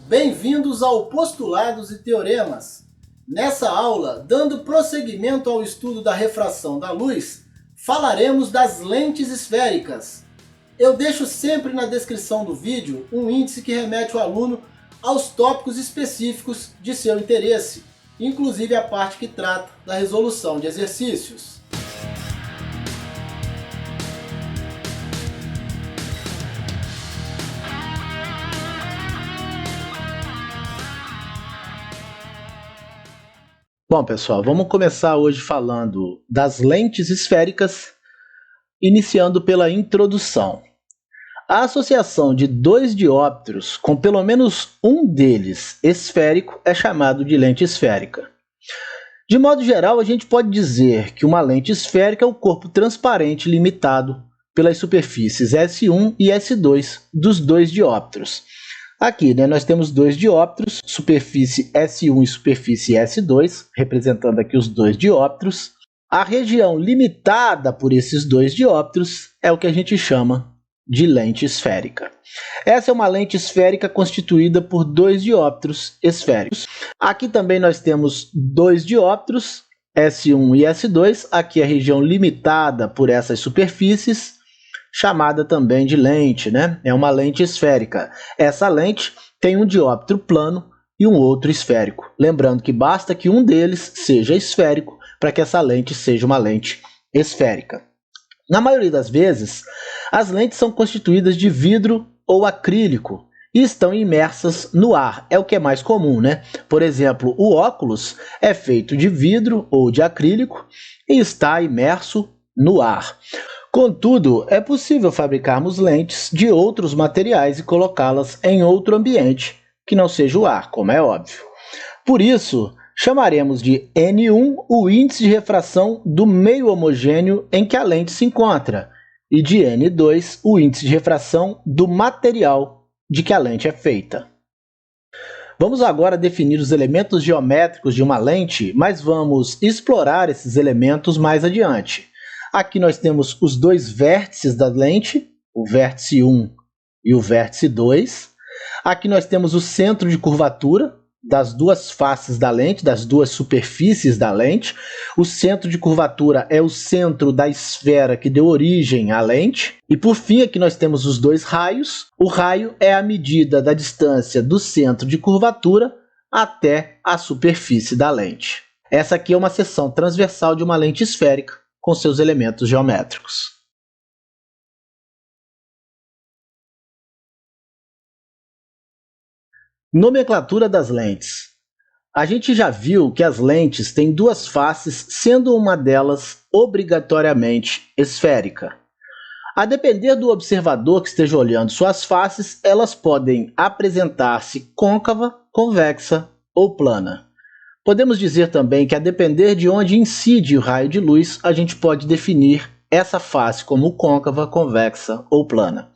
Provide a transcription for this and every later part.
Bem-vindos ao Postulados e Teoremas. Nessa aula, dando prosseguimento ao estudo da refração da luz, falaremos das lentes esféricas. Eu deixo sempre na descrição do vídeo um índice que remete o aluno aos tópicos específicos de seu interesse, inclusive a parte que trata da resolução de exercícios. Bom, pessoal, vamos começar hoje falando das lentes esféricas, iniciando pela introdução. A associação de dois dióptros com pelo menos um deles esférico é chamado de lente esférica. De modo geral, a gente pode dizer que uma lente esférica é o corpo transparente limitado pelas superfícies S1 e S2 dos dois dióptros. Aqui, nós temos dois dióptros, superfície S1 e superfície S2, representando aqui os dois dióptros. A região limitada por esses dois dióptros é o que a gente chama de lente esférica. Essa é uma lente esférica constituída por dois dióptros esféricos. Aqui também nós temos dois dióptros, S1 e S2, aqui a região limitada por essas superfícies, chamada também de lente, É uma lente esférica. Essa lente tem um dióptro plano e um outro esférico. Lembrando que basta que um deles seja esférico para que essa lente seja uma lente esférica. Na maioria das vezes, as lentes são constituídas de vidro ou acrílico e estão imersas no ar. É o que é mais comum, Por exemplo, o óculos é feito de vidro ou de acrílico e está imerso no ar. Contudo, é possível fabricarmos lentes de outros materiais e colocá-las em outro ambiente que não seja o ar, como é óbvio. Por isso, chamaremos de N1 o índice de refração do meio homogêneo em que a lente se encontra, e de N2 o índice de refração do material de que a lente é feita. Vamos agora definir os elementos geométricos de uma lente, mas vamos explorar esses elementos mais adiante. Aqui nós temos os dois vértices da lente, o vértice 1 e o vértice 2. Aqui nós temos o centro de curvatura das duas faces da lente, das duas superfícies da lente. O centro de curvatura é o centro da esfera que deu origem à lente. E por fim, aqui nós temos os dois raios. O raio é a medida da distância do centro de curvatura até a superfície da lente. Essa aqui é uma seção transversal de uma lente esférica, com seus elementos geométricos. Nomenclatura das lentes. A gente já viu que as lentes têm duas faces, sendo uma delas obrigatoriamente esférica. A depender do observador que esteja olhando suas faces, elas podem apresentar-se côncava, convexa ou plana. Podemos dizer também que, a depender de onde incide o raio de luz, a gente pode definir essa face como côncava, convexa ou plana.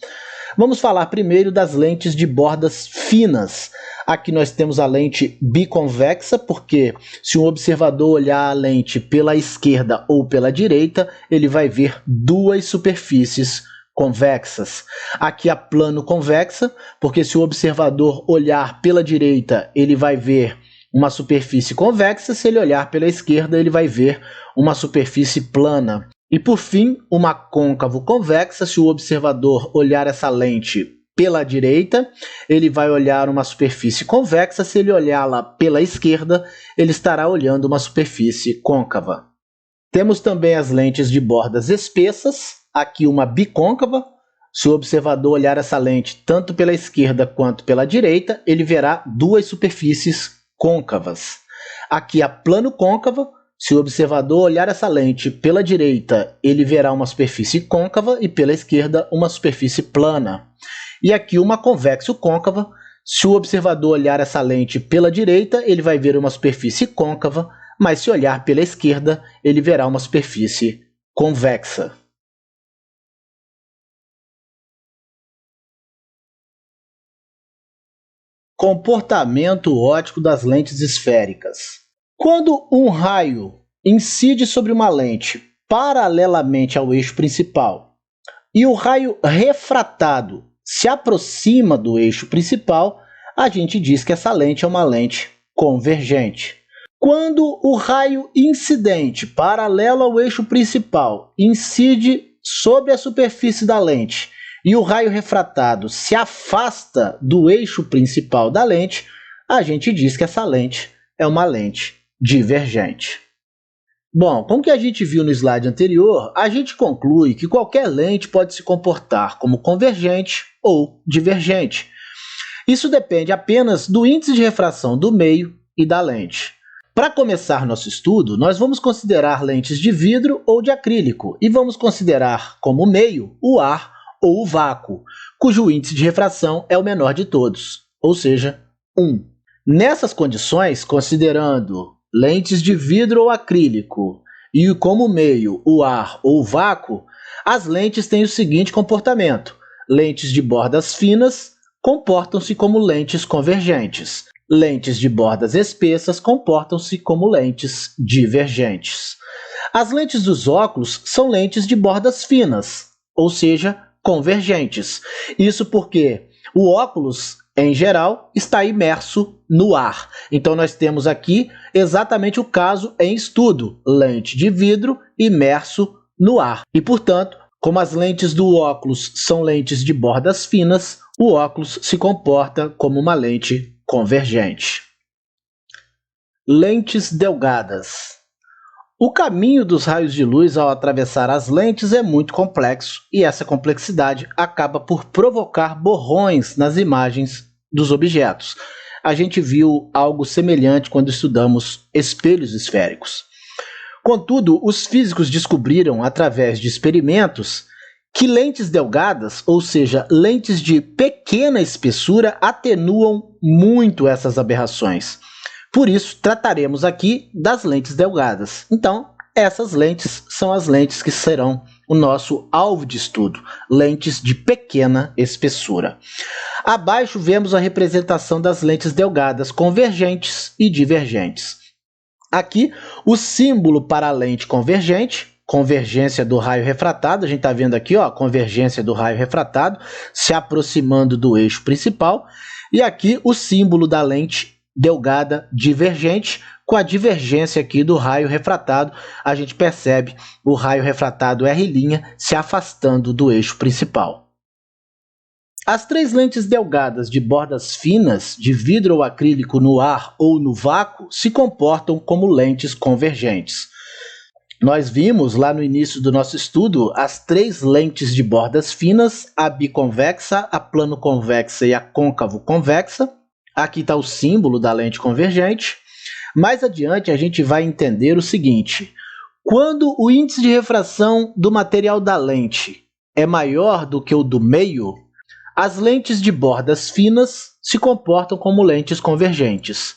Vamos falar primeiro das lentes de bordas finas. Aqui nós temos a lente biconvexa, porque se um observador olhar a lente pela esquerda ou pela direita, ele vai ver duas superfícies convexas. Aqui a plano convexa, porque se o observador olhar pela direita, ele vai ver uma superfície convexa, se ele olhar pela esquerda, ele vai ver uma superfície plana. E por fim, uma côncavo convexa, se o observador olhar essa lente pela direita, ele vai olhar uma superfície convexa, se ele olhá-la pela esquerda, ele estará olhando uma superfície côncava. Temos também as lentes de bordas espessas, aqui uma bicôncava. Se o observador olhar essa lente tanto pela esquerda quanto pela direita, ele verá duas superfícies côncavas. Aqui a plano côncava, se o observador olhar essa lente pela direita, ele verá uma superfície côncava e pela esquerda uma superfície plana. E aqui uma convexo côncava, se o observador olhar essa lente pela direita, ele vai ver uma superfície côncava, mas se olhar pela esquerda, ele verá uma superfície convexa. Comportamento óptico das lentes esféricas. Quando um raio incide sobre uma lente paralelamente ao eixo principal e o raio refratado se aproxima do eixo principal, a gente diz que essa lente é uma lente convergente. Quando o raio incidente paralelo ao eixo principal incide sobre a superfície da lente e o raio refratado se afasta do eixo principal da lente, a gente diz que essa lente é uma lente divergente. Bom, como que a gente viu no slide anterior, a gente conclui que qualquer lente pode se comportar como convergente ou divergente. Isso depende apenas do índice de refração do meio e da lente. Para começar nosso estudo, nós vamos considerar lentes de vidro ou de acrílico e vamos considerar como meio o ar ou o vácuo, cujo índice de refração é o menor de todos, ou seja, 1. Nessas condições, considerando lentes de vidro ou acrílico e como meio o ar ou o vácuo, as lentes têm o seguinte comportamento: lentes de bordas finas comportam-se como lentes convergentes. Lentes de bordas espessas comportam-se como lentes divergentes. As lentes dos óculos são lentes de bordas finas, ou seja, convergentes. Isso porque o óculos, em geral, está imerso no ar. Então, nós temos aqui exatamente o caso em estudo: lente de vidro imerso no ar. E, portanto, como as lentes do óculos são lentes de bordas finas, o óculos se comporta como uma lente convergente. Lentes delgadas. O caminho dos raios de luz ao atravessar as lentes é muito complexo e essa complexidade acaba por provocar borrões nas imagens dos objetos. A gente viu algo semelhante quando estudamos espelhos esféricos. Contudo, os físicos descobriram, através de experimentos, que lentes delgadas, ou seja, lentes de pequena espessura, atenuam muito essas aberrações. Por isso, trataremos aqui das lentes delgadas. Então, essas lentes são as lentes que serão o nosso alvo de estudo, lentes de pequena espessura. Abaixo vemos a representação das lentes delgadas convergentes e divergentes. Aqui, o símbolo para a lente convergente, convergência do raio refratado, a gente está vendo aqui, ó, convergência do raio refratado se aproximando do eixo principal, e aqui o símbolo da lente delgada divergente, com a divergência aqui do raio refratado, a gente percebe o raio refratado R' se afastando do eixo principal. As três lentes delgadas de bordas finas, de vidro ou acrílico no ar ou no vácuo, se comportam como lentes convergentes. Nós vimos lá no início do nosso estudo as três lentes de bordas finas, a biconvexa, a plano-convexa e a côncavo-convexa. Aqui está o símbolo da lente convergente. Mais adiante a gente vai entender o seguinte: quando o índice de refração do material da lente é maior do que o do meio, as lentes de bordas finas se comportam como lentes convergentes.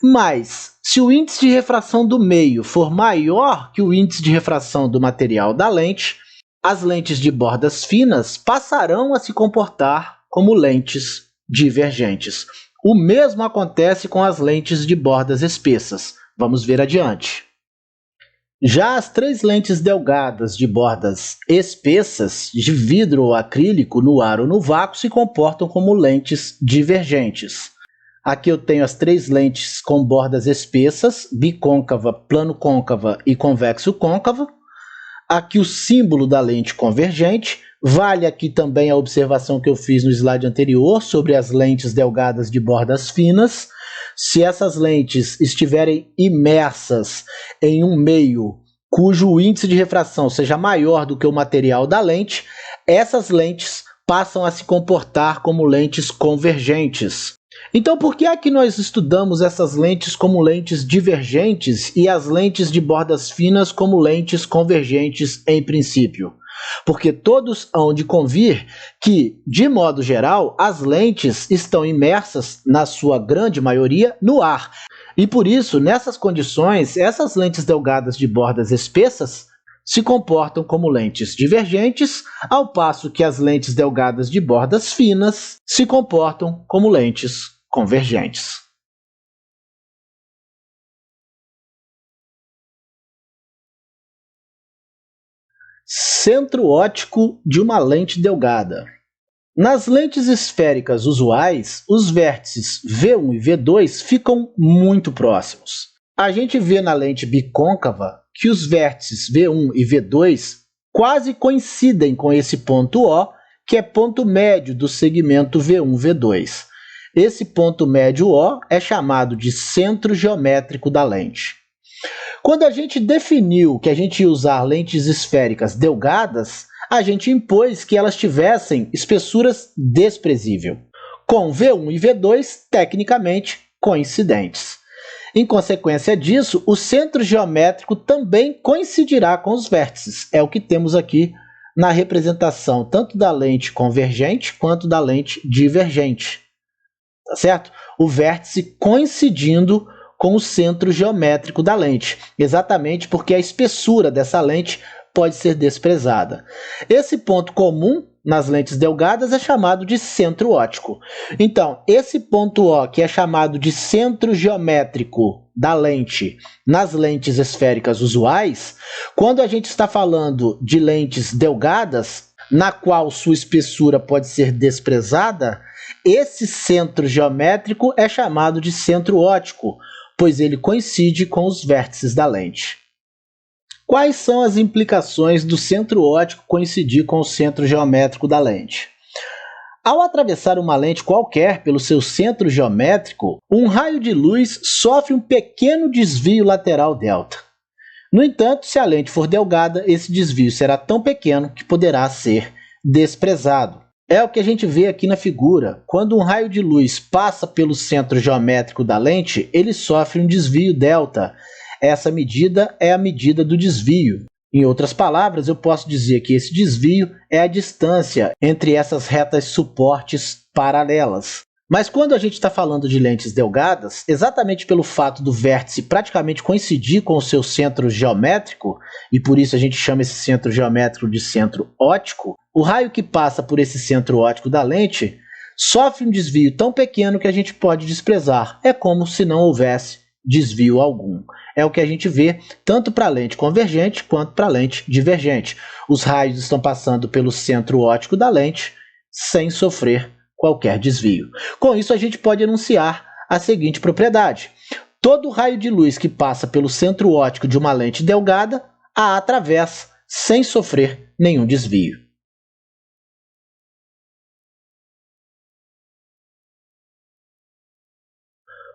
Mas, se o índice de refração do meio for maior que o índice de refração do material da lente, as lentes de bordas finas passarão a se comportar como lentes divergentes. O mesmo acontece com as lentes de bordas espessas. Vamos ver adiante. Já as três lentes delgadas de bordas espessas, de vidro ou acrílico, no ar ou no vácuo, se comportam como lentes divergentes. Aqui eu tenho as três lentes com bordas espessas, bicôncava, plano-côncava e convexo-côncava. Aqui o símbolo da lente convergente. Vale aqui também a observação que eu fiz no slide anterior sobre as lentes delgadas de bordas finas. Se essas lentes estiverem imersas em um meio cujo índice de refração seja maior do que o material da lente, essas lentes passam a se comportar como lentes convergentes. Então, por que é que nós estudamos essas lentes como lentes divergentes e as lentes de bordas finas como lentes convergentes em princípio? Porque todos hão de convir que, de modo geral, as lentes estão imersas, na sua grande maioria, no ar. E por isso, nessas condições, essas lentes delgadas de bordas espessas se comportam como lentes divergentes, ao passo que as lentes delgadas de bordas finas se comportam como lentes convergentes. Centro óptico de uma lente delgada. Nas lentes esféricas usuais, os vértices V1 e V2 ficam muito próximos. A gente vê na lente bicôncava que os vértices V1 e V2 quase coincidem com esse ponto O, que é ponto médio do segmento V1-V2. Esse ponto médio O é chamado de centro geométrico da lente. Quando a gente definiu que a gente ia usar lentes esféricas delgadas, a gente impôs que elas tivessem espessuras desprezível, com V1 e V2 tecnicamente coincidentes. Em consequência disso, o centro geométrico também coincidirá com os vértices. É o que temos aqui na representação tanto da lente convergente quanto da lente divergente. Tá certo? O vértice coincidindo com o centro geométrico da lente, exatamente porque a espessura dessa lente pode ser desprezada. Esse ponto comum nas lentes delgadas é chamado de centro óptico. Então, esse ponto O, que é chamado de centro geométrico da lente nas lentes esféricas usuais, quando a gente está falando de lentes delgadas, na qual sua espessura pode ser desprezada, esse centro geométrico é chamado de centro óptico, pois ele coincide com os vértices da lente. Quais são as implicações do centro óptico coincidir com o centro geométrico da lente? Ao atravessar uma lente qualquer pelo seu centro geométrico, um raio de luz sofre um pequeno desvio lateral delta. No entanto, se a lente for delgada, esse desvio será tão pequeno que poderá ser desprezado. É o que a gente vê aqui na figura. Quando um raio de luz passa pelo centro geométrico da lente, ele sofre um desvio delta. Essa medida é a medida do desvio. Em outras palavras, eu posso dizer que esse desvio é a distância entre essas retas suportes paralelas. Mas quando a gente está falando de lentes delgadas, exatamente pelo fato do vértice praticamente coincidir com o seu centro geométrico, e por isso a gente chama esse centro geométrico de centro óptico, o raio que passa por esse centro óptico da lente sofre um desvio tão pequeno que a gente pode desprezar. É como se não houvesse desvio algum. É o que a gente vê tanto para a lente convergente quanto para a lente divergente. Os raios estão passando pelo centro óptico da lente sem sofrer qualquer desvio. Com isso, a gente pode enunciar a seguinte propriedade: todo raio de luz que passa pelo centro óptico de uma lente delgada a atravessa sem sofrer nenhum desvio.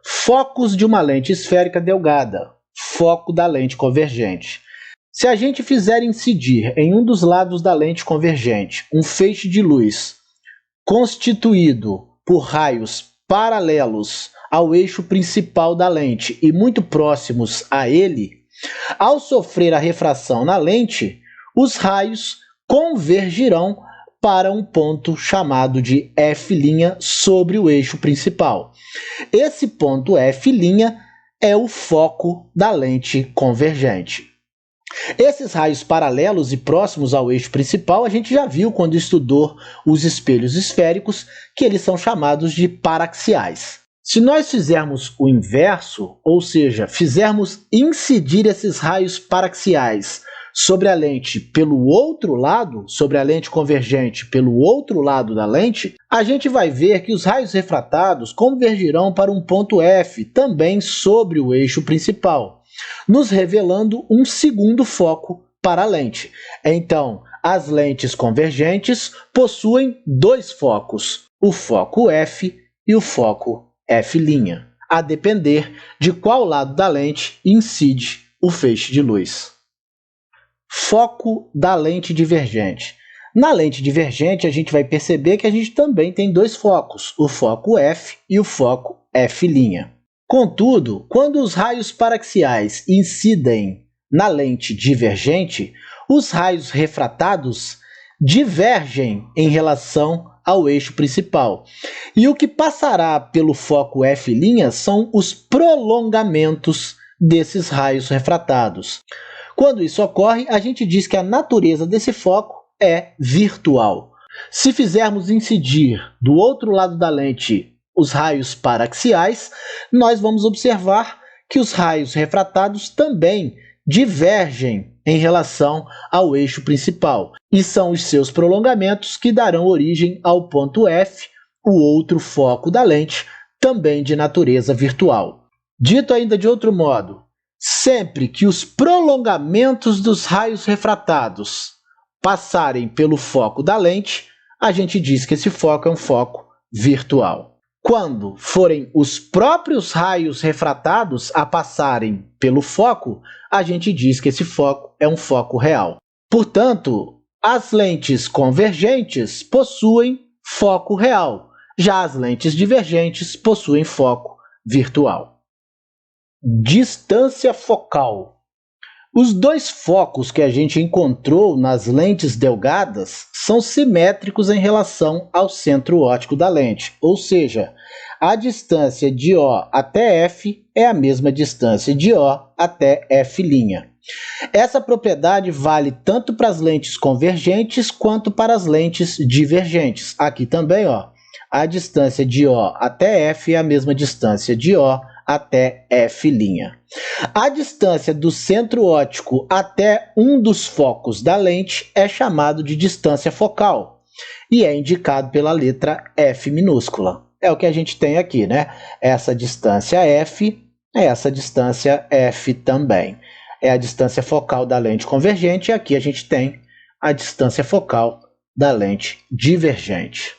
Focos de uma lente esférica delgada, foco da lente convergente. Se a gente fizer incidir em um dos lados da lente convergente um feixe de luz constituído por raios paralelos ao eixo principal da lente e muito próximos a ele, ao sofrer a refração na lente, os raios convergirão para um ponto chamado de F' sobre o eixo principal. Esse ponto F' é o foco da lente convergente. Esses raios paralelos e próximos ao eixo principal a gente já viu quando estudou os espelhos esféricos, que eles são chamados de paraxiais. Se nós fizermos o inverso, ou seja, fizermos incidir esses raios paraxiais sobre a lente pelo outro lado, sobre a lente convergente pelo outro lado da lente, a gente vai ver que os raios refratados convergirão para um ponto F, também sobre o eixo principal, nos revelando um segundo foco para a lente. Então, as lentes convergentes possuem dois focos, o foco F e o foco F', a depender de qual lado da lente incide o feixe de luz. Foco da lente divergente. Na lente divergente, a gente vai perceber que a gente também tem dois focos, o foco F e o foco F'. Contudo, quando os raios paraxiais incidem na lente divergente, os raios refratados divergem em relação ao eixo principal. E o que passará pelo foco F' são os prolongamentos desses raios refratados. Quando isso ocorre, a gente diz que a natureza desse foco é virtual. Se fizermos incidir do outro lado da lente os raios paraxiais, nós vamos observar que os raios refratados também divergem em relação ao eixo principal, e são os seus prolongamentos que darão origem ao ponto F, o outro foco da lente, também de natureza virtual. Dito ainda de outro modo, sempre que os prolongamentos dos raios refratados passarem pelo foco da lente, a gente diz que esse foco é um foco virtual. Quando forem os próprios raios refratados a passarem pelo foco, a gente diz que esse foco é um foco real. Portanto, as lentes convergentes possuem foco real, já as lentes divergentes possuem foco virtual. Distância focal. Os dois focos que a gente encontrou nas lentes delgadas são simétricos em relação ao centro óptico da lente, ou seja, a distância de O até F é a mesma distância de O até F'. Essa propriedade vale tanto para as lentes convergentes quanto para as lentes divergentes. Aqui também, a distância de O até F é a mesma distância de O até F'. A distância do centro óptico até um dos focos da lente é chamado de distância focal e é indicado pela letra F minúscula. É o que a gente tem aqui, né? Essa distância F, essa distância F também. É a distância focal da lente convergente e aqui a gente tem a distância focal da lente divergente.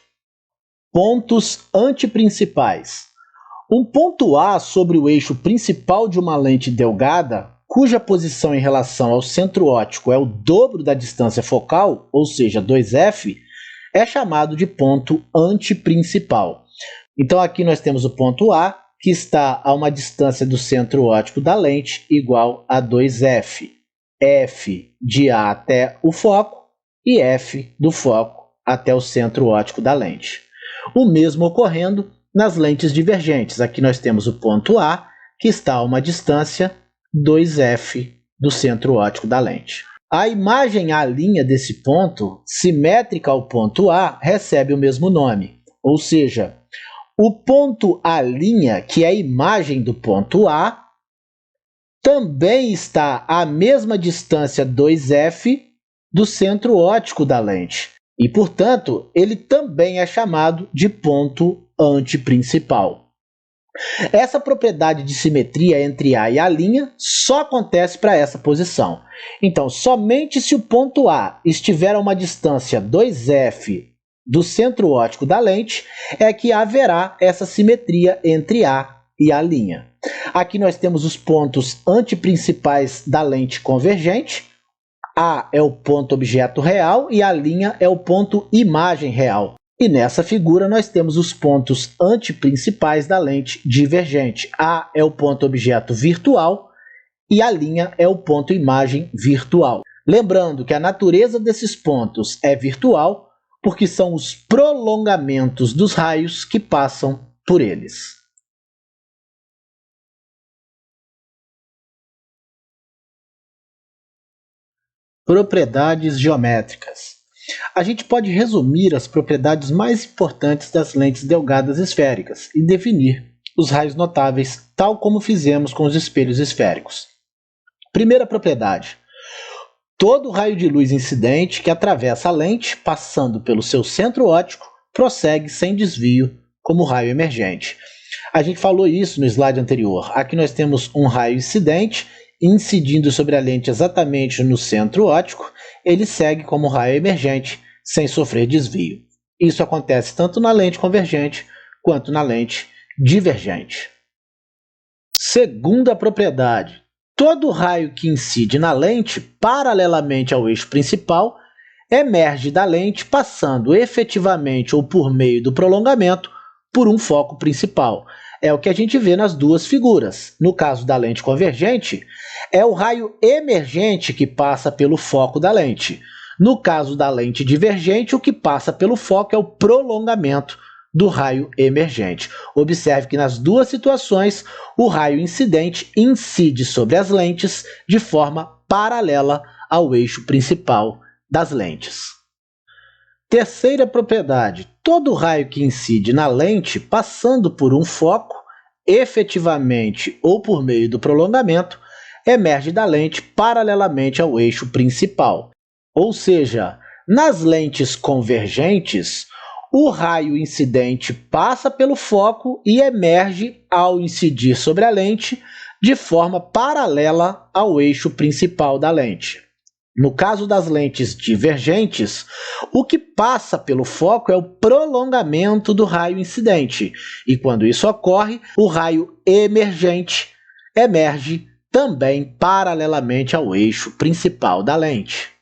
Pontos antiprincipais. Um ponto A sobre o eixo principal de uma lente delgada, cuja posição em relação ao centro óptico é o dobro da distância focal, ou seja, 2F, é chamado de ponto antiprincipal. Então aqui nós temos o ponto A, que está a uma distância do centro óptico da lente igual a 2F. F de A até o foco e F do foco até o centro óptico da lente. O mesmo ocorrendo nas lentes divergentes. Aqui nós temos o ponto A, que está a uma distância 2F do centro óptico da lente. A imagem A' desse ponto, simétrica ao ponto A, recebe o mesmo nome, ou seja, o ponto A', que é a imagem do ponto A, também está à mesma distância 2F do centro óptico da lente, e, portanto, ele também é chamado de ponto antiprincipal. Essa propriedade de simetria entre A e A' só acontece para essa posição. Então, somente se o ponto A estiver a uma distância 2F do centro óptico da lente é que haverá essa simetria entre A e A'. Aqui nós temos os pontos antiprincipais da lente convergente. A é o ponto objeto real e A' é o ponto imagem real. E nessa figura nós temos os pontos antiprincipais da lente divergente. A é o ponto objeto virtual e A' é o ponto imagem virtual. Lembrando que a natureza desses pontos é virtual porque são os prolongamentos dos raios que passam por eles. Propriedades geométricas. A gente pode resumir as propriedades mais importantes das lentes delgadas esféricas e definir os raios notáveis, tal como fizemos com os espelhos esféricos. Primeira propriedade. Todo raio de luz incidente que atravessa a lente, passando pelo seu centro óptico, prossegue sem desvio como raio emergente. A gente falou isso no slide anterior. Aqui nós temos um raio incidente incidindo sobre a lente exatamente no centro óptico, ele segue como raio emergente sem sofrer desvio. Isso acontece tanto na lente convergente quanto na lente divergente. Segunda propriedade. Todo raio que incide na lente paralelamente ao eixo principal emerge da lente passando efetivamente ou por meio do prolongamento por um foco principal. É o que a gente vê nas duas figuras. No caso da lente convergente, é o raio emergente que passa pelo foco da lente. No caso da lente divergente, o que passa pelo foco é o prolongamento do raio emergente. Observe que nas duas situações, o raio incidente incide sobre as lentes de forma paralela ao eixo principal das lentes. Terceira propriedade. Todo raio que incide na lente, passando por um foco, efetivamente ou por meio do prolongamento, emerge da lente paralelamente ao eixo principal. Ou seja, nas lentes convergentes, o raio incidente passa pelo foco e emerge ao incidir sobre a lente de forma paralela ao eixo principal da lente. No caso das lentes divergentes, o que passa pelo foco é o prolongamento do raio incidente, e quando isso ocorre, o raio emergente emerge também paralelamente ao eixo principal da lente.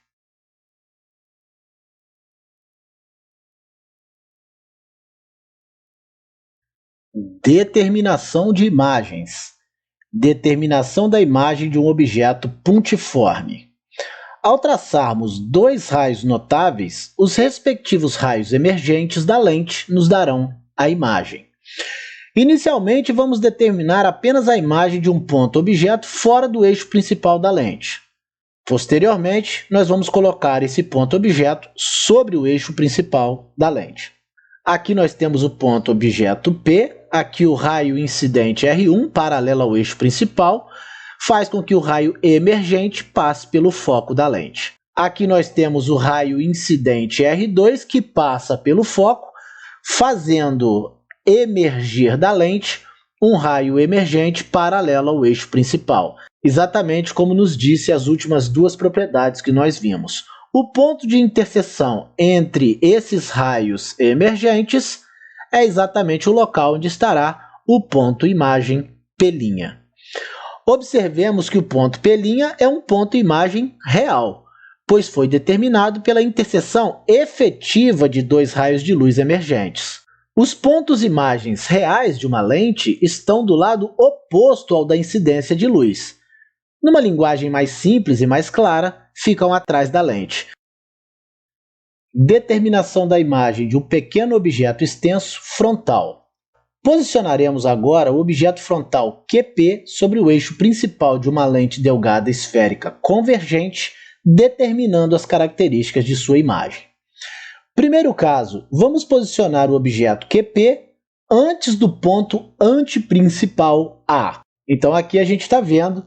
Determinação de imagens. Determinação da imagem de um objeto puntiforme. Ao traçarmos dois raios notáveis, os respectivos raios emergentes da lente nos darão a imagem. Inicialmente, vamos determinar apenas a imagem de um ponto objeto fora do eixo principal da lente. Posteriormente, nós vamos colocar esse ponto objeto sobre o eixo principal da lente. Aqui nós temos o ponto objeto P, aqui o raio incidente R1, paralelo ao eixo principal, faz com que o raio emergente passe pelo foco da lente. Aqui nós temos o raio incidente R2, que passa pelo foco, fazendo emergir da lente um raio emergente paralelo ao eixo principal. Exatamente como nos disse as últimas duas propriedades que nós vimos. O ponto de interseção entre esses raios emergentes é exatamente o local onde estará o ponto imagem P'. Observemos que o ponto P' é um ponto imagem real, pois foi determinado pela interseção efetiva de dois raios de luz emergentes. Os pontos imagens reais de uma lente estão do lado oposto ao da incidência de luz. Numa linguagem mais simples e mais clara, ficam atrás da lente. Determinação da imagem de um pequeno objeto extenso frontal. Posicionaremos agora o objeto frontal QP sobre o eixo principal de uma lente delgada esférica convergente, determinando as características de sua imagem. Primeiro caso, vamos posicionar o objeto QP antes do ponto antiprincipal A. Então aqui a gente está vendo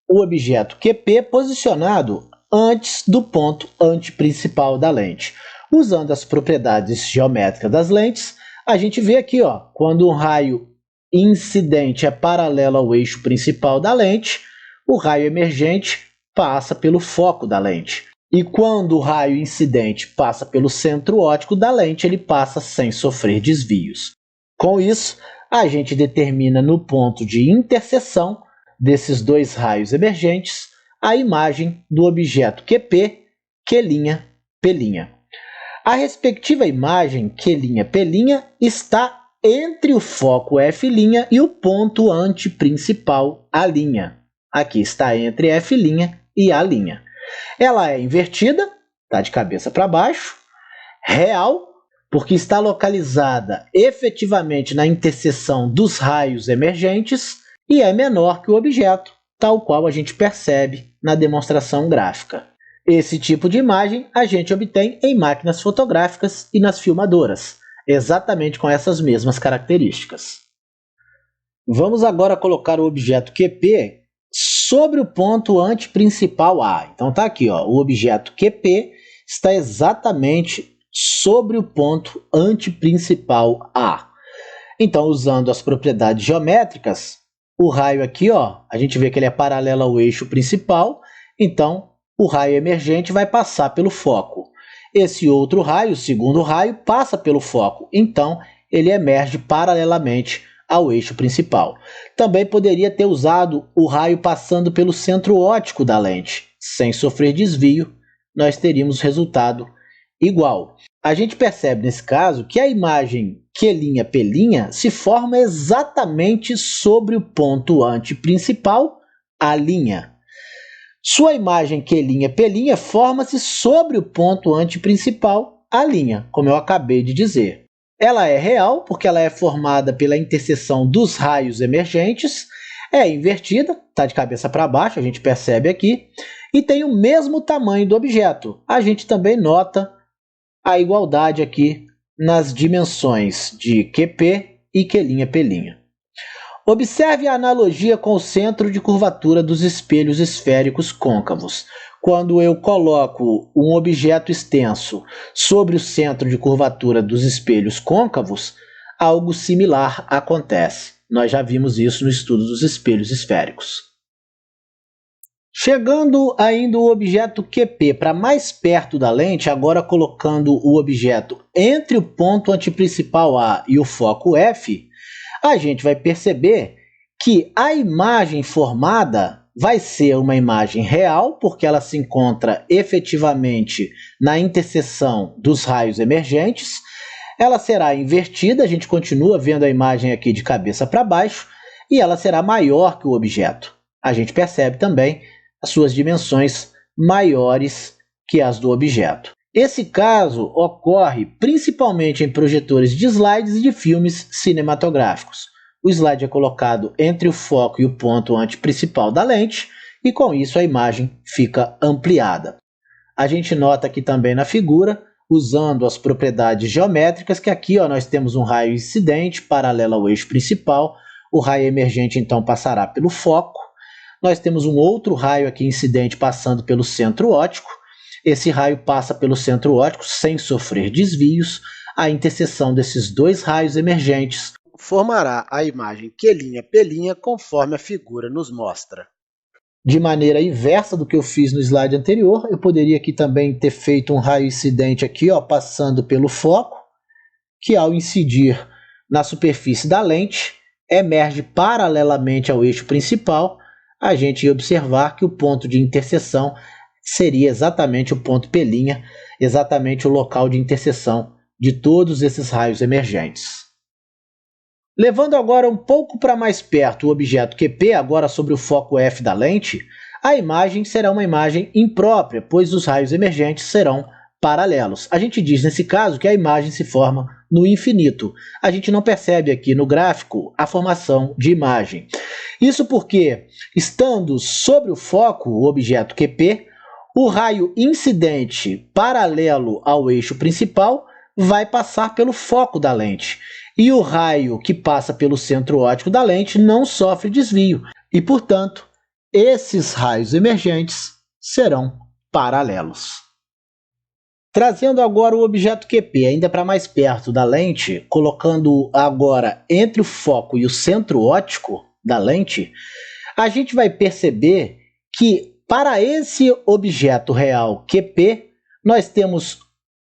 o objeto QP posicionado antes do ponto antiprincipal da lente. Usando as propriedades geométricas das lentes, a gente vê aqui, quando um raio incidente é paralelo ao eixo principal da lente, o raio emergente passa pelo foco da lente. E quando o raio incidente passa pelo centro óptico da lente, ele passa sem sofrer desvios. Com isso, a gente determina no ponto de interseção desses dois raios emergentes a imagem do objeto QP, Q', P'. A respectiva imagem Q', está entre o foco F' e o ponto antiprincipal A'. Aqui está entre F' e A'. Ela é invertida, está de cabeça para baixo, real, porque está localizada efetivamente na interseção dos raios emergentes e é menor que o objeto, tal qual a gente percebe na demonstração gráfica. Esse tipo de imagem a gente obtém em máquinas fotográficas e nas filmadoras, exatamente com essas mesmas características. Vamos agora colocar o objeto QP sobre o ponto antiprincipal A. Então está aqui, o objeto QP está exatamente sobre o ponto antiprincipal A. Então, usando as propriedades geométricas, o raio aqui, a gente vê que ele é paralelo ao eixo principal, então o raio emergente vai passar pelo foco. Esse outro raio, o segundo raio, passa pelo foco, então ele emerge paralelamente ao eixo principal. Também poderia ter usado o raio passando pelo centro óptico da lente. Sem sofrer desvio, nós teríamos resultado igual. A gente percebe nesse caso que a imagem Q', P' se forma exatamente sobre o ponto antiprincipal A'. Sua imagem Q', P' forma-se sobre o ponto antiprincipal A', como eu acabei de dizer. Ela é real porque ela é formada pela interseção dos raios emergentes, é invertida, está de cabeça para baixo, a gente percebe aqui, e tem o mesmo tamanho do objeto. A gente também nota a igualdade aqui nas dimensões de QP e Q', P'. Observe a analogia com o centro de curvatura dos espelhos esféricos côncavos. Quando eu coloco um objeto extenso sobre o centro de curvatura dos espelhos côncavos, algo similar acontece. Nós já vimos isso no estudo dos espelhos esféricos. Chegando ainda o objeto QP para mais perto da lente, agora colocando o objeto entre o ponto antiprincipal A e o foco F, a gente vai perceber que a imagem formada vai ser uma imagem real, porque ela se encontra efetivamente na interseção dos raios emergentes. Ela será invertida, a gente continua vendo a imagem aqui de cabeça para baixo, e ela será maior que o objeto. A gente percebe também as suas dimensões maiores que as do objeto. Esse caso ocorre principalmente em projetores de slides e de filmes cinematográficos. O slide é colocado entre o foco e o ponto antiprincipal da lente, e com isso a imagem fica ampliada. A gente nota aqui também na figura, usando as propriedades geométricas, que aqui nós temos um raio incidente paralelo ao eixo principal, o raio emergente então passará pelo foco. Nós temos um outro raio aqui incidente passando pelo centro óptico. Esse raio passa pelo centro óptico sem sofrer desvios. A interseção desses dois raios emergentes formará a imagem Q', P', conforme a figura nos mostra. De maneira inversa do que eu fiz no slide anterior, eu poderia aqui também ter feito um raio incidente aqui, passando pelo foco, que ao incidir na superfície da lente, emerge paralelamente ao eixo principal. A gente ia observar que o ponto de interseção seria exatamente o ponto P', exatamente o local de interseção de todos esses raios emergentes. Levando agora um pouco para mais perto o objeto QP, agora sobre o foco F da lente, a imagem será uma imagem imprópria, pois os raios emergentes serão paralelos. A gente diz nesse caso que a imagem se forma no infinito. A gente não percebe aqui no gráfico a formação de imagem. Isso porque, estando sobre o foco, o objeto QP, o raio incidente paralelo ao eixo principal vai passar pelo foco da lente. E o raio que passa pelo centro óptico da lente não sofre desvio. E, portanto, esses raios emergentes serão paralelos. Trazendo agora o objeto QP ainda para mais perto da lente, colocando agora entre o foco e o centro óptico da lente, a gente vai perceber que para esse objeto real QP, nós temos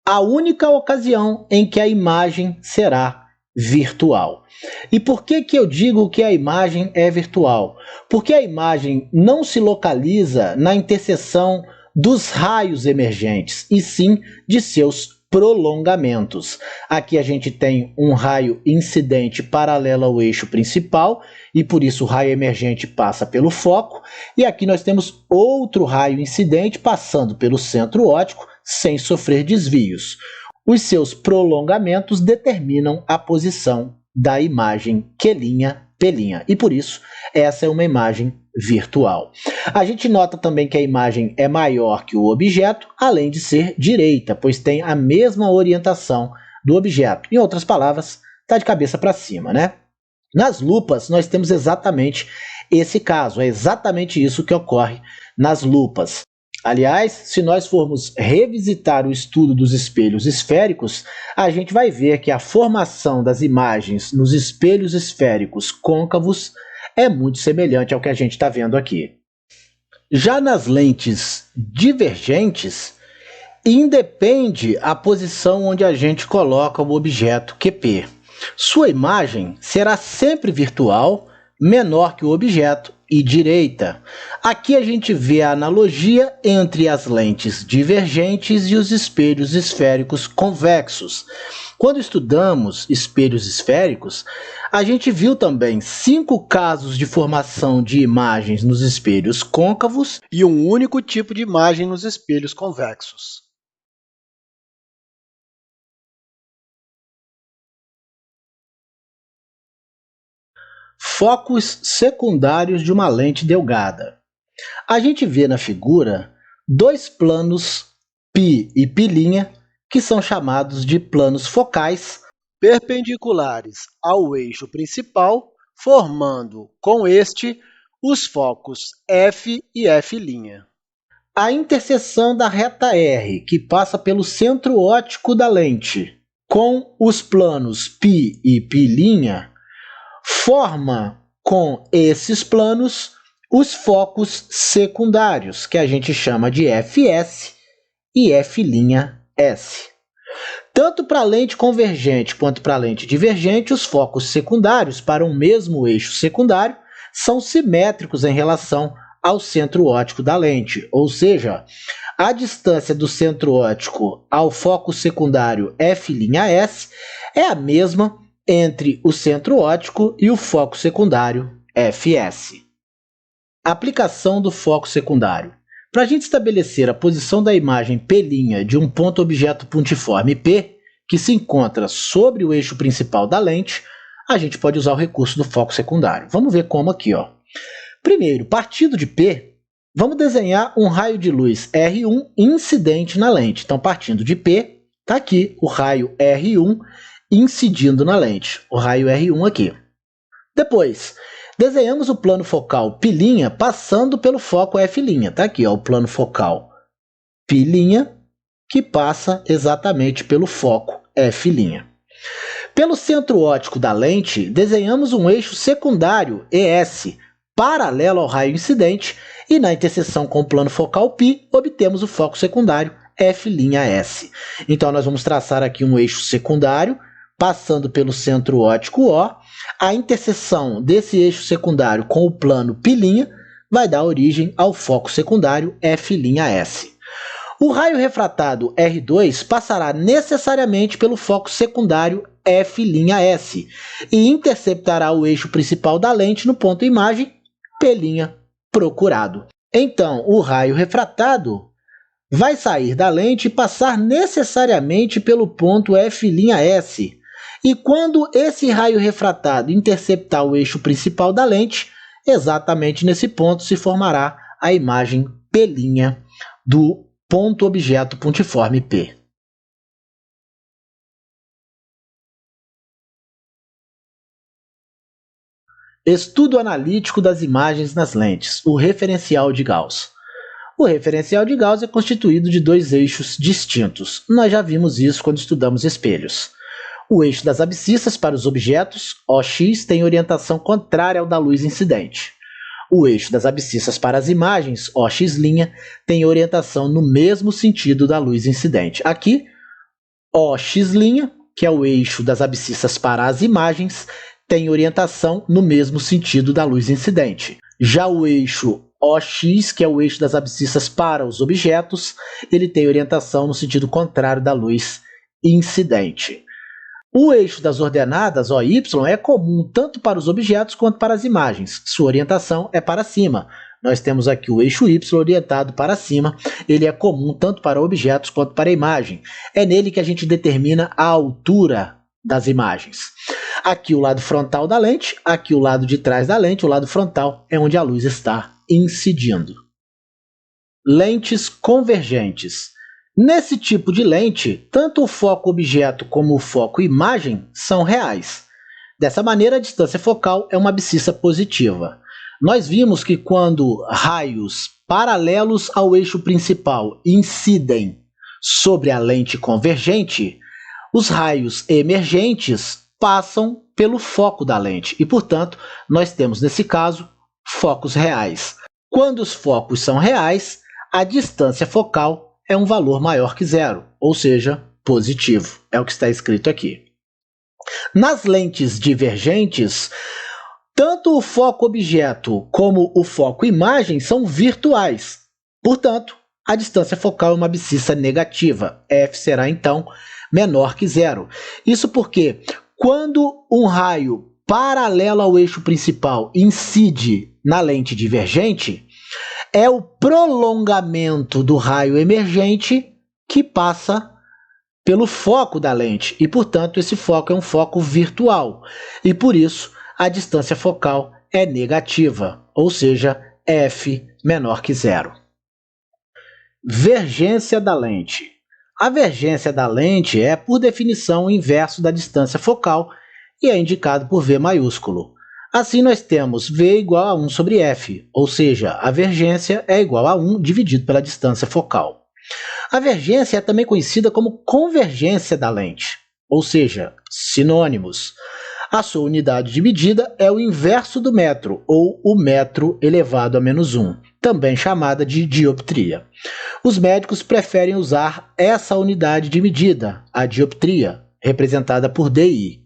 a única ocasião em que a imagem será virtual. E por que eu digo que a imagem é virtual? Porque a imagem não se localiza na interseção dos raios emergentes, e sim de seus prolongamentos. Aqui a gente tem um raio incidente paralelo ao eixo principal, e por isso o raio emergente passa pelo foco, e aqui nós temos outro raio incidente passando pelo centro óptico sem sofrer desvios. Os seus prolongamentos determinam a posição da imagem Q', e por isso essa é uma imagem virtual. A gente nota também que a imagem é maior que o objeto, além de ser direita, pois tem a mesma orientação do objeto. Em outras palavras, está de cabeça para cima, né? Nas lupas, nós temos exatamente esse caso, é exatamente isso que ocorre nas lupas. Aliás, se nós formos revisitar o estudo dos espelhos esféricos, a gente vai ver que a formação das imagens nos espelhos esféricos côncavos é muito semelhante ao que a gente está vendo aqui. Já nas lentes divergentes, independe a posição onde a gente coloca o objeto QP. Sua imagem será sempre virtual, menor que o objeto e direita. Aqui a gente vê a analogia entre as lentes divergentes e os espelhos esféricos convexos. Quando estudamos espelhos esféricos, a gente viu também 5 casos de formação de imagens nos espelhos côncavos e um único tipo de imagem nos espelhos convexos. Focos secundários de uma lente delgada. A gente vê na figura 2 planos π e π', que são chamados de planos focais, perpendiculares ao eixo principal, formando com este os focos F e F'. A interseção da reta R, que passa pelo centro óptico da lente, com os planos π e π', forma com esses planos os focos secundários, que a gente chama de FS e F'S. Tanto para a lente convergente quanto para a lente divergente, os focos secundários para um mesmo eixo secundário são simétricos em relação ao centro óptico da lente, ou seja, a distância do centro óptico ao foco secundário F'S é a mesma entre o centro óptico e o foco secundário Fs. Aplicação do foco secundário. Para a gente estabelecer a posição da imagem P' de um ponto objeto pontiforme P, que se encontra sobre o eixo principal da lente, a gente pode usar o recurso do foco secundário. Vamos ver como aqui, ó. Primeiro, partindo de P, vamos desenhar um raio de luz R1 incidente na lente. Então, partindo de P, está aqui o raio R1 incidindo na lente, o raio R1 aqui. Depois, desenhamos o plano focal π' passando pelo foco F'. Está aqui, ó, o plano focal π', que passa exatamente pelo foco F'. Pelo centro óptico da lente, desenhamos um eixo secundário ES, paralelo ao raio incidente, e na interseção com o plano focal π, obtemos o foco secundário F'S. Então, nós vamos traçar aqui um eixo secundário, passando pelo centro óptico O. A interseção desse eixo secundário com o plano π' vai dar origem ao foco secundário F'S. O raio refratado R2 passará necessariamente pelo foco secundário F'S e interceptará o eixo principal da lente no ponto imagem P' procurado. Então, o raio refratado vai sair da lente e passar necessariamente pelo ponto F'S. E quando esse raio refratado interceptar o eixo principal da lente, exatamente nesse ponto se formará a imagem P' do ponto objeto pontiforme P. Estudo analítico das imagens nas lentes, o referencial de Gauss. O referencial de Gauss é constituído de dois eixos distintos. Nós já vimos isso quando estudamos espelhos. O eixo das abscissas para os objetos, OX, tem orientação contrária ao da luz incidente. O eixo das abscissas para as imagens, OX', tem orientação no mesmo sentido da luz incidente. Aqui, OX', que é o eixo das abscissas para as imagens, tem orientação no mesmo sentido da luz incidente. Já o eixo OX, que é o eixo das abscissas para os objetos, ele tem orientação no sentido contrário da luz incidente. O eixo das ordenadas, OY, é comum tanto para os objetos quanto para as imagens. Sua orientação é para cima. Nós temos aqui o eixo Y orientado para cima. Ele é comum tanto para objetos quanto para a imagem. É nele que a gente determina a altura das imagens. Aqui o lado frontal da lente, aqui o lado de trás da lente, o lado frontal é onde a luz está incidindo. Lentes convergentes. Nesse tipo de lente, tanto o foco objeto como o foco imagem são reais. Dessa maneira, a distância focal é uma abscissa positiva. Nós vimos que quando raios paralelos ao eixo principal incidem sobre a lente convergente, os raios emergentes passam pelo foco da lente e, portanto, nós temos, nesse caso, focos reais. Quando os focos são reais, a distância focal é um valor maior que zero, ou seja, positivo. É o que está escrito aqui. Nas lentes divergentes, tanto o foco objeto como o foco imagem são virtuais. Portanto, a distância focal é uma abscissa negativa. F será, então, menor que zero. Isso porque, quando um raio paralelo ao eixo principal incide na lente divergente, é o prolongamento do raio emergente que passa pelo foco da lente e, portanto, esse foco é um foco virtual e, por isso, a distância focal é negativa, ou seja, F menor que zero. Vergência da lente. A vergência da lente é, por definição, o inverso da distância focal e é indicado por V maiúsculo. Assim, nós temos V igual a 1 sobre F, ou seja, a vergência é igual a 1 dividido pela distância focal. A vergência é também conhecida como convergência da lente, ou seja, sinônimos. A sua unidade de medida é o inverso do metro, ou o metro elevado a menos 1, também chamada de dioptria. Os médicos preferem usar essa unidade de medida, a dioptria, representada por DI.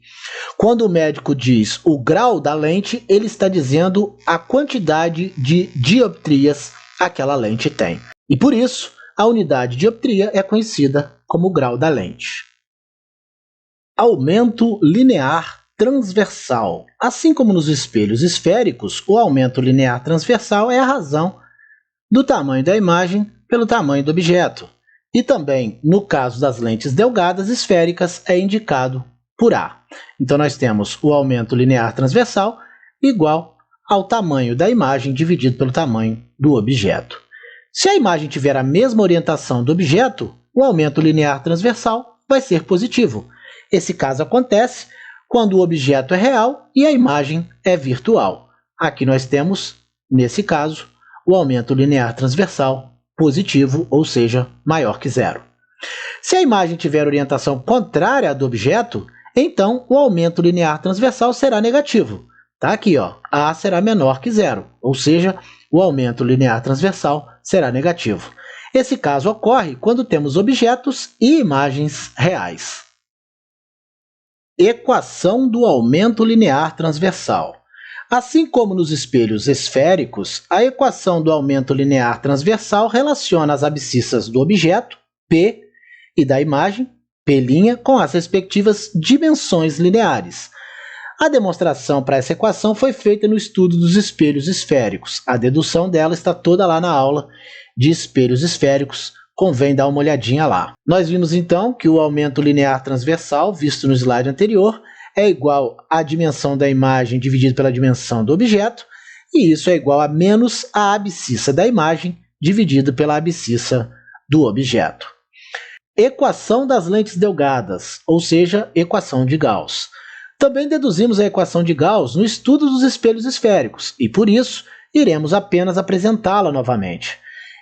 Quando o médico diz o grau da lente, ele está dizendo a quantidade de dioptrias aquela lente tem. E por isso, a unidade de dioptria é conhecida como grau da lente. Aumento linear transversal. Assim como nos espelhos esféricos, o aumento linear transversal é a razão do tamanho da imagem pelo tamanho do objeto. E também, no caso das lentes delgadas esféricas, é indicado por A. Então, nós temos o aumento linear transversal igual ao tamanho da imagem dividido pelo tamanho do objeto. Se a imagem tiver a mesma orientação do objeto, o aumento linear transversal vai ser positivo. Esse caso acontece quando o objeto é real e a imagem é virtual. Aqui nós temos, nesse caso, o aumento linear transversal positivo, ou seja, maior que zero. Se a imagem tiver orientação contrária à do objeto, então o aumento linear transversal será negativo. Está aqui, ó, A será menor que zero, ou seja, o aumento linear transversal será negativo. Esse caso ocorre quando temos objetos e imagens reais. Equação do aumento linear transversal. Assim como nos espelhos esféricos, a equação do aumento linear transversal relaciona as abscissas do objeto, P, e da imagem, P', com as respectivas dimensões lineares. A demonstração para essa equação foi feita no estudo dos espelhos esféricos. A dedução dela está toda lá na aula de espelhos esféricos. Convém dar uma olhadinha lá. Nós vimos então que o aumento linear transversal, visto no slide anterior, é igual à dimensão da imagem dividido pela dimensão do objeto, e isso é igual a menos a abscissa da imagem dividido pela abscissa do objeto. Equação das lentes delgadas, ou seja, equação de Gauss. Também deduzimos a equação de Gauss no estudo dos espelhos esféricos, e por isso iremos apenas apresentá-la novamente.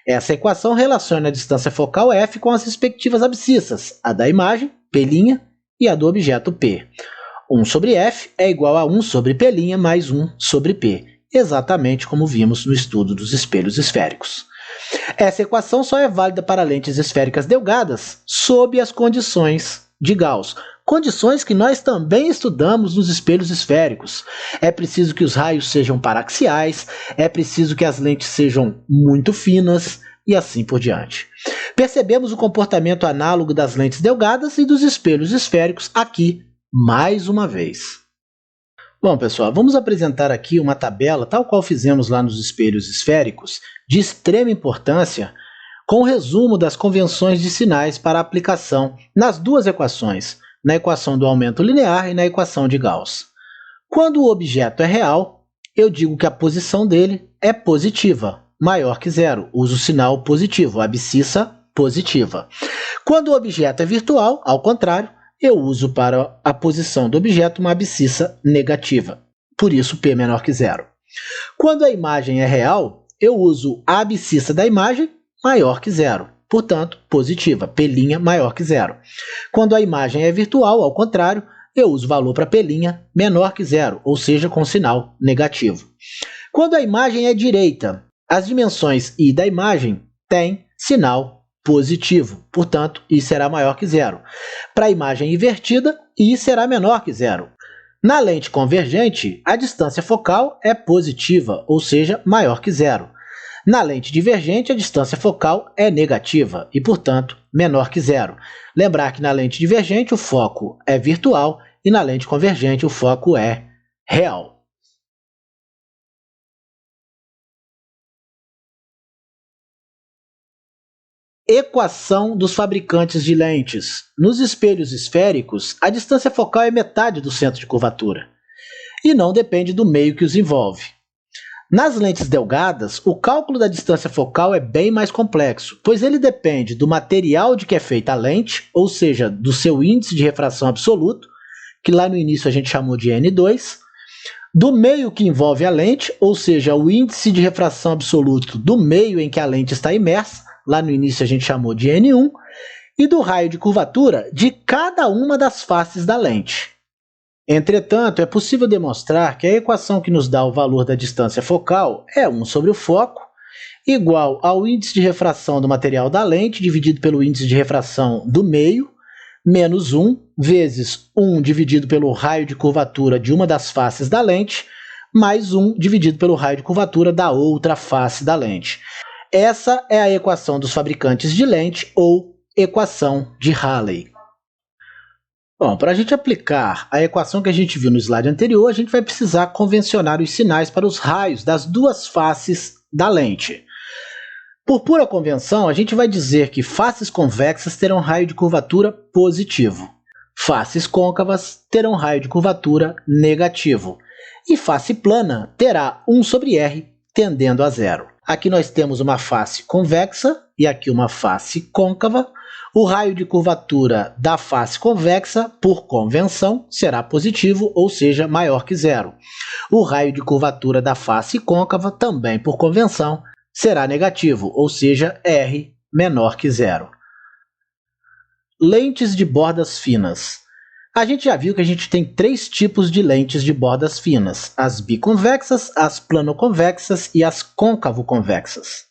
Essa equação relaciona a distância focal f com as respectivas abscissas, a da imagem, P', e a do objeto P. 1 sobre f é igual a 1 sobre P' mais 1 sobre P, exatamente como vimos no estudo dos espelhos esféricos. Essa equação só é válida para lentes esféricas delgadas sob as condições de Gauss, condições que nós também estudamos nos espelhos esféricos. É preciso que os raios sejam paraxiais, é preciso que as lentes sejam muito finas e assim por diante. Percebemos o comportamento análogo das lentes delgadas e dos espelhos esféricos aqui mais uma vez. Bom, pessoal, vamos apresentar aqui uma tabela, tal qual fizemos lá nos espelhos esféricos, de extrema importância, com o resumo das convenções de sinais para aplicação nas duas equações, na equação do aumento linear e na equação de Gauss. Quando o objeto é real, eu digo que a posição dele é positiva, maior que zero. Uso o sinal positivo, abscissa positiva. Quando o objeto é virtual, ao contrário, eu uso para a posição do objeto uma abscissa negativa. Por isso, P menor que zero. Quando a imagem é real, eu uso a abscissa da imagem maior que zero. Portanto, positiva, P' maior que zero. Quando a imagem é virtual, ao contrário, eu uso o valor para P' menor que zero, ou seja, com sinal negativo. Quando a imagem é direita, as dimensões I da imagem têm sinal positivo, portanto, I será maior que zero. Para a imagem invertida, I será menor que zero. Na lente convergente, a distância focal é positiva, ou seja, maior que zero. Na lente divergente, a distância focal é negativa e, portanto, menor que zero. Lembrar que na lente divergente o foco é virtual e na lente convergente o foco é real. Equação dos fabricantes de lentes. Nos espelhos esféricos, a distância focal é metade do centro de curvatura e não depende do meio que os envolve. Nas lentes delgadas, o cálculo da distância focal é bem mais complexo, pois ele depende do material de que é feita a lente, ou seja, do seu índice de refração absoluto, que lá no início a gente chamou de N2, do meio que envolve a lente, ou seja, o índice de refração absoluto do meio em que a lente está imersa, lá no início a gente chamou de N1, e do raio de curvatura de cada uma das faces da lente. Entretanto, é possível demonstrar que a equação que nos dá o valor da distância focal é 1 sobre o foco, igual ao índice de refração do material da lente dividido pelo índice de refração do meio, menos 1 vezes 1 dividido pelo raio de curvatura de uma das faces da lente, mais 1 dividido pelo raio de curvatura da outra face da lente. Essa é a equação dos fabricantes de lente, ou equação de Rayleigh. Bom, para a gente aplicar a equação que a gente viu no slide anterior, a gente vai precisar convencionar os sinais para os raios das duas faces da lente. Por pura convenção, a gente vai dizer que faces convexas terão raio de curvatura positivo, faces côncavas terão raio de curvatura negativo, e face plana terá 1 sobre r tendendo a zero. Aqui nós temos uma face convexa e aqui uma face côncava. O raio de curvatura da face convexa, por convenção, será positivo, ou seja, maior que zero. O raio de curvatura da face côncava, também por convenção, será negativo, ou seja, r menor que zero. Lentes de bordas finas. A gente já viu que a gente tem 3 tipos de lentes de bordas finas: as biconvexas, as planoconvexas e as côncavo-convexas.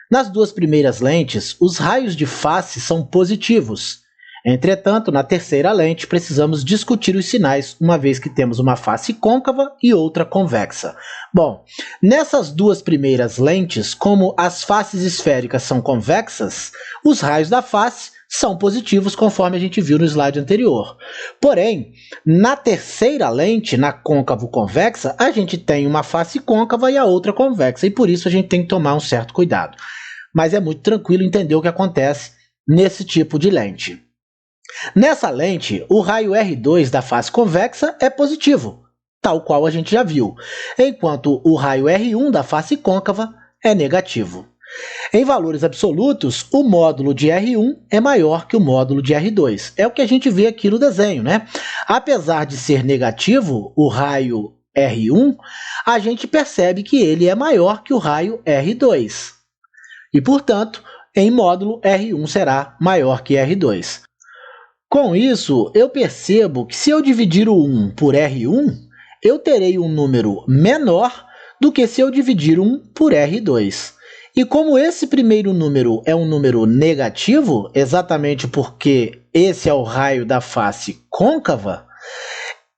Nas duas primeiras lentes, os raios de face são positivos. Entretanto, na terceira lente, precisamos discutir os sinais, uma vez que temos uma face côncava e outra convexa. Bom, nessas duas primeiras lentes, como as faces esféricas são convexas, os raios da face são positivos, conforme a gente viu no slide anterior. Porém, na terceira lente, na côncavo-convexa, a gente tem uma face côncava e a outra convexa, e por isso a gente tem que tomar um certo cuidado. Mas é muito tranquilo entender o que acontece nesse tipo de lente. Nessa lente, o raio R2 da face convexa é positivo, tal qual a gente já viu, enquanto o raio R1 da face côncava é negativo. Em valores absolutos, o módulo de R1 é maior que o módulo de R2. É o que a gente vê aqui no desenho, né? Apesar de ser negativo, o raio R1, a gente percebe que ele é maior que o raio R2. E, portanto, em módulo, R1 será maior que R2. Com isso, eu percebo que se eu dividir o 1 por R1, eu terei um número menor do que se eu dividir 1 por R2. E como esse primeiro número é um número negativo, exatamente porque esse é o raio da face côncava,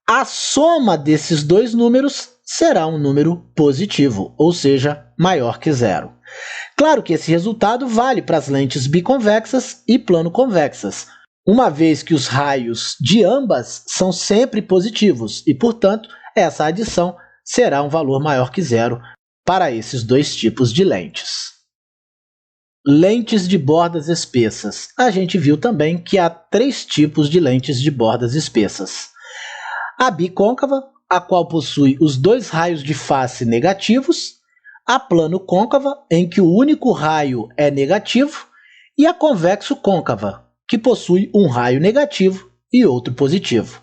a soma desses dois números será um número positivo, ou seja, maior que zero. Claro que esse resultado vale para as lentes biconvexas e plano-convexas, uma vez que os raios de ambas são sempre positivos e, portanto, essa adição será um valor maior que zero para esses dois tipos de lentes. Lentes de bordas espessas. A gente viu também que há 3 tipos de lentes de bordas espessas. A bicôncava, a qual possui os 2 raios de face negativos, a plano-côncava, em que o único raio é negativo, e a convexo-côncava, que possui um raio negativo e outro positivo.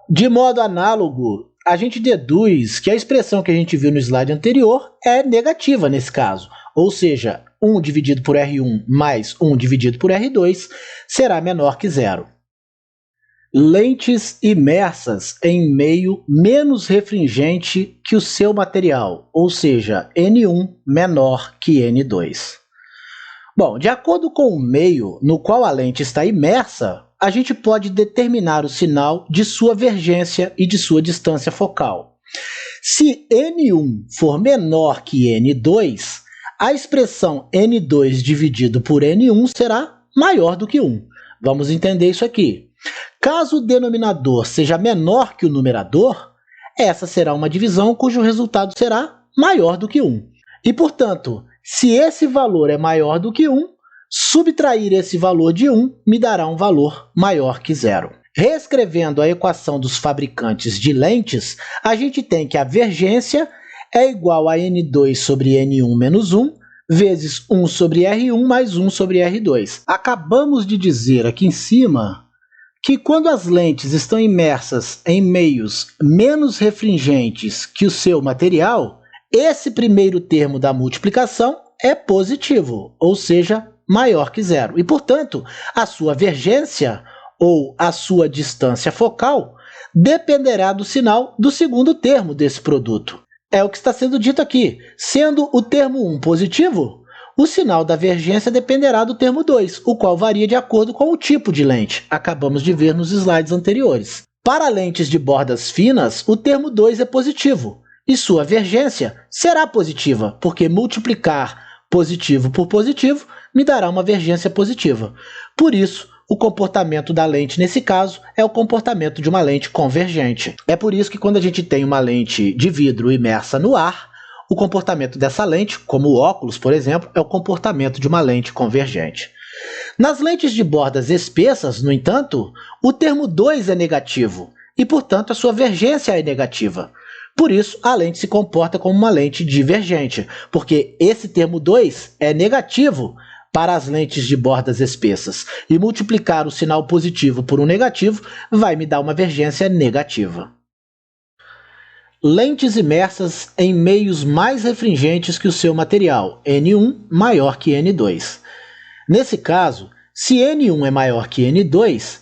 De modo análogo, a gente deduz que a expressão que a gente viu no slide anterior é negativa nesse caso, ou seja, 1 dividido por R1 mais 1 dividido por R2 será menor que zero. Lentes imersas em meio menos refringente que o seu material, ou seja, N1 menor que N2. Bom, de acordo com o meio no qual a lente está imersa, a gente pode determinar o sinal de sua vergência e de sua distância focal. Se N1 for menor que N2, a expressão N2 dividido por N1 será maior do que 1. Vamos entender isso aqui. Caso o denominador seja menor que o numerador, essa será uma divisão cujo resultado será maior do que 1. E, portanto, se esse valor é maior do que 1, subtrair esse valor de 1 me dará um valor maior que zero. Reescrevendo a equação dos fabricantes de lentes, a gente tem que a vergência é igual a N2 sobre N1 menos 1, vezes 1 sobre R1 mais 1 sobre R2. Acabamos de dizer aqui em cima que quando as lentes estão imersas em meios menos refringentes que o seu material, esse primeiro termo da multiplicação é positivo, ou seja, maior que zero. E, portanto, a sua vergência ou a sua distância focal dependerá do sinal do segundo termo desse produto. É o que está sendo dito aqui. Sendo o termo 1 positivo, o sinal da vergência dependerá do termo 2, o qual varia de acordo com o tipo de lente. Acabamos de ver nos slides anteriores. Para lentes de bordas finas, o termo 2 é positivo, e sua vergência será positiva, porque multiplicar positivo por positivo me dará uma vergência positiva. Por isso, o comportamento da lente, nesse caso, é o comportamento de uma lente convergente. É por isso que quando a gente tem uma lente de vidro imersa no ar, o comportamento dessa lente, como o óculos, por exemplo, é o comportamento de uma lente convergente. Nas lentes de bordas espessas, no entanto, o termo 2 é negativo e, portanto, a sua vergência é negativa. Por isso, a lente se comporta como uma lente divergente, porque esse termo 2 é negativo para as lentes de bordas espessas, e multiplicar o sinal positivo por um negativo vai me dar uma vergência negativa. Lentes imersas em meios mais refringentes que o seu material, N1 maior que N2. Nesse caso, se N1 é maior que N2,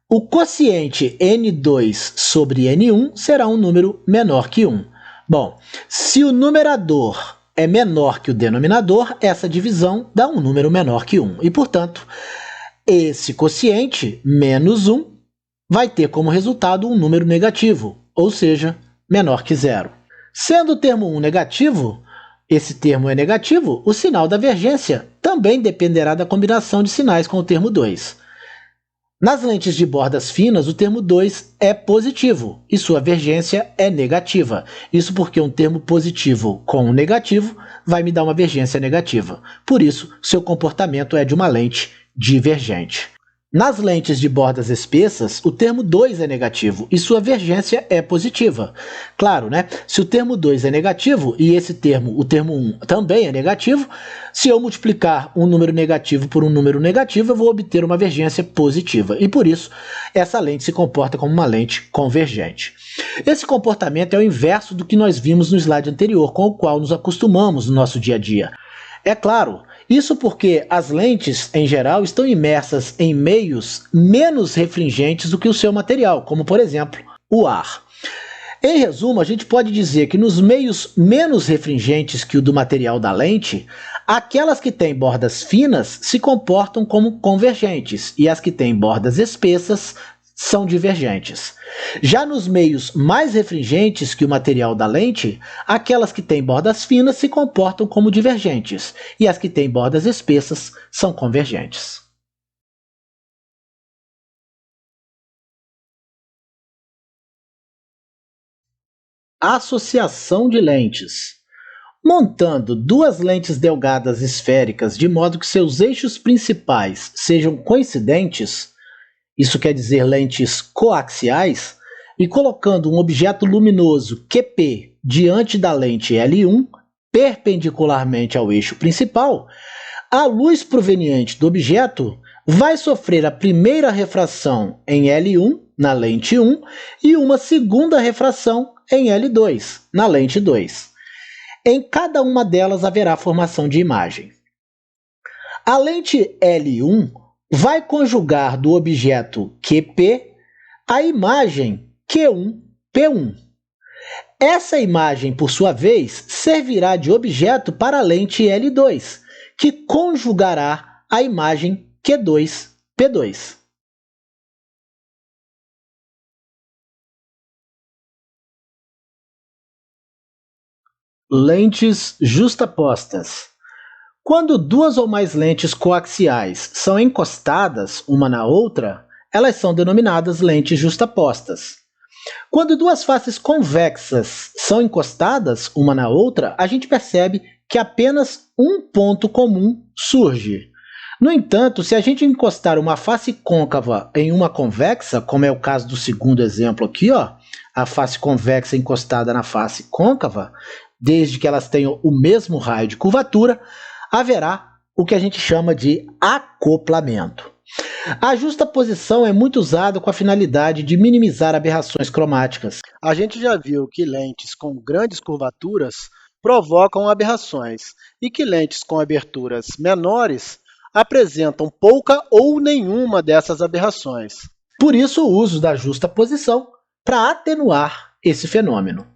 o quociente N2 sobre N1 será um número menor que 1. Bom, se o numerador é menor que o denominador, essa divisão dá um número menor que 1. E, portanto, esse quociente, menos 1, vai ter como resultado um número negativo, ou seja, menor que 0. Sendo o termo 1 negativo, esse termo é negativo, o sinal da vergência também dependerá da combinação de sinais com o termo 2. Nas lentes de bordas finas, o termo 2 é positivo e sua vergência é negativa. Isso porque um termo positivo com um negativo vai me dar uma vergência negativa. Por isso, seu comportamento é de uma lente divergente. Nas lentes de bordas espessas, o termo 2 é negativo e sua vergência é positiva. Claro, né? Se o termo 2 é negativo e esse termo, o termo 1, também é negativo, se eu multiplicar um número negativo por um número negativo, eu vou obter uma vergência positiva. E por isso, essa lente se comporta como uma lente convergente. Esse comportamento é o inverso do que nós vimos no slide anterior, com o qual nos acostumamos no nosso dia a dia. É claro, isso porque as lentes, em geral, estão imersas em meios menos refringentes do que o seu material, como, por exemplo, o ar. Em resumo, a gente pode dizer que nos meios menos refringentes que o do material da lente, aquelas que têm bordas finas se comportam como convergentes e as que têm bordas espessas são divergentes. Já nos meios mais refringentes que o material da lente, aquelas que têm bordas finas se comportam como divergentes, e as que têm bordas espessas são convergentes. Associação de lentes. Montando duas lentes delgadas esféricas de modo que seus eixos principais sejam coincidentes, isso quer dizer lentes coaxiais, e colocando um objeto luminoso QP diante da lente L1, perpendicularmente ao eixo principal, a luz proveniente do objeto vai sofrer a primeira refração em L1, na lente 1, e uma segunda refração em L2, na lente 2. Em cada uma delas haverá formação de imagem. A lente L1 vai conjugar do objeto QP a imagem Q1P1. Essa imagem, por sua vez, servirá de objeto para a lente L2, que conjugará a imagem Q2P2. Lentes justapostas. Quando duas ou mais lentes coaxiais são encostadas uma na outra, elas são denominadas lentes justapostas. Quando duas faces convexas são encostadas uma na outra, a gente percebe que apenas um ponto comum surge. No entanto, se a gente encostar uma face côncava em uma convexa, como é o caso do segundo exemplo aqui, ó, a face convexa encostada na face côncava, desde que elas tenham o mesmo raio de curvatura, haverá o que a gente chama de acoplamento. A justaposição é muito usada com a finalidade de minimizar aberrações cromáticas. A gente já viu que lentes com grandes curvaturas provocam aberrações e que lentes com aberturas menores apresentam pouca ou nenhuma dessas aberrações. Por isso, o uso da justaposição para atenuar esse fenômeno.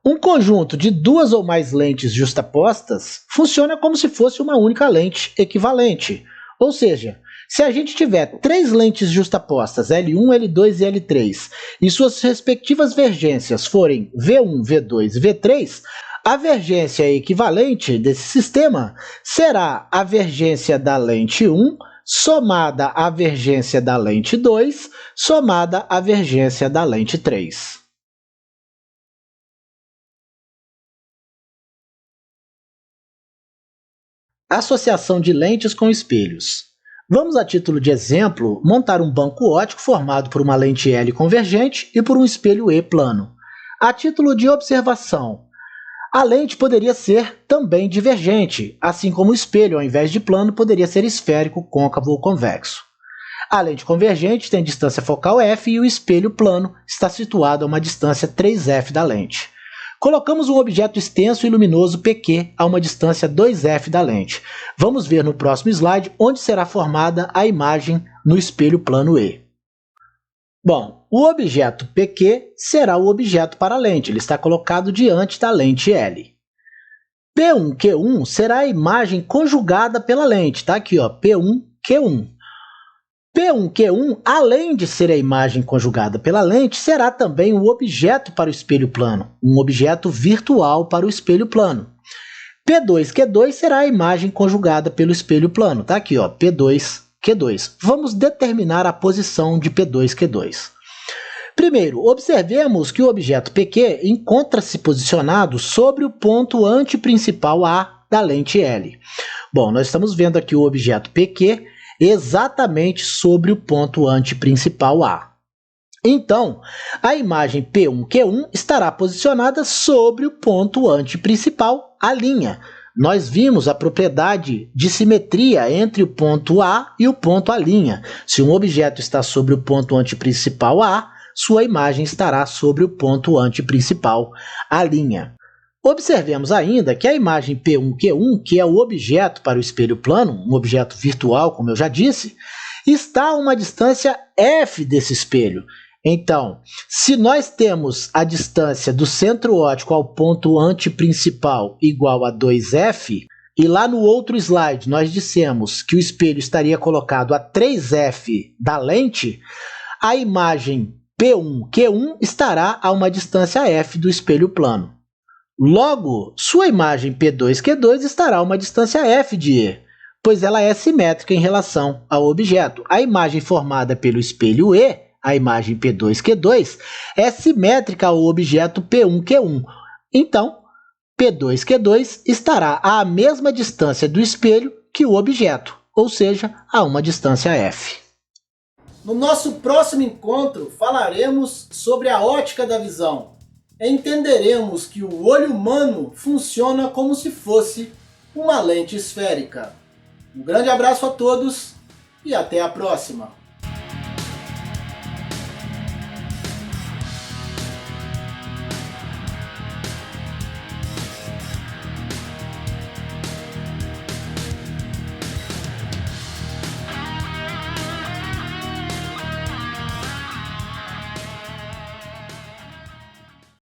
Um conjunto de duas ou mais lentes justapostas funciona como se fosse uma única lente equivalente. Ou seja, se a gente tiver três lentes justapostas, L1, L2 e L3, e suas respectivas vergências forem V1, V2 e V3, a vergência equivalente desse sistema será a vergência da lente 1 somada à vergência da lente 2 somada à vergência da lente 3. Associação de lentes com espelhos. Vamos, a título de exemplo, montar um banco óptico formado por uma lente L convergente e por um espelho E plano. A título de observação, a lente poderia ser também divergente, assim como o espelho, ao invés de plano, poderia ser esférico, côncavo ou convexo. A lente convergente tem distância focal f e o espelho plano está situado a uma distância 3f da lente. Colocamos um objeto extenso e luminoso PQ a uma distância 2f da lente. Vamos ver no próximo slide onde será formada a imagem no espelho plano E. Bom, o objeto PQ será o objeto para a lente, ele está colocado diante da lente L. P1Q1 será a imagem conjugada pela lente, tá aqui, ó, P1Q1. P1Q1, além de ser a imagem conjugada pela lente, será também o objeto para o espelho plano, um objeto virtual para o espelho plano. P2Q2 será a imagem conjugada pelo espelho plano, tá aqui, ó, P2Q2. Vamos determinar a posição de P2Q2. Primeiro, observemos que o objeto PQ encontra-se posicionado sobre o ponto antiprincipal A da lente L. Bom, nós estamos vendo aqui o objeto PQ exatamente sobre o ponto antiprincipal A. Então, a imagem P1Q1 estará posicionada sobre o ponto antiprincipal A'. Nós vimos a propriedade de simetria entre o ponto A e o ponto A'. Se um objeto está sobre o ponto antiprincipal A, sua imagem estará sobre o ponto antiprincipal A'. Observemos ainda que a imagem P1Q1, que é o objeto para o espelho plano, um objeto virtual, como eu já disse, está a uma distância f desse espelho. Então, se nós temos a distância do centro óptico ao ponto antiprincipal igual a 2f, e lá no outro slide nós dissemos que o espelho estaria colocado a 3f da lente, a imagem P1Q1 estará a uma distância f do espelho plano. Logo, sua imagem P2Q2 estará a uma distância f de E, pois ela é simétrica em relação ao objeto. A imagem formada pelo espelho E, a imagem P2Q2, é simétrica ao objeto P1Q1. Então, P2Q2 estará à mesma distância do espelho que o objeto, ou seja, a uma distância f. No nosso próximo encontro, falaremos sobre a ótica da visão. Entenderemos que o olho humano funciona como se fosse uma lente esférica. Um grande abraço a todos e até a próxima!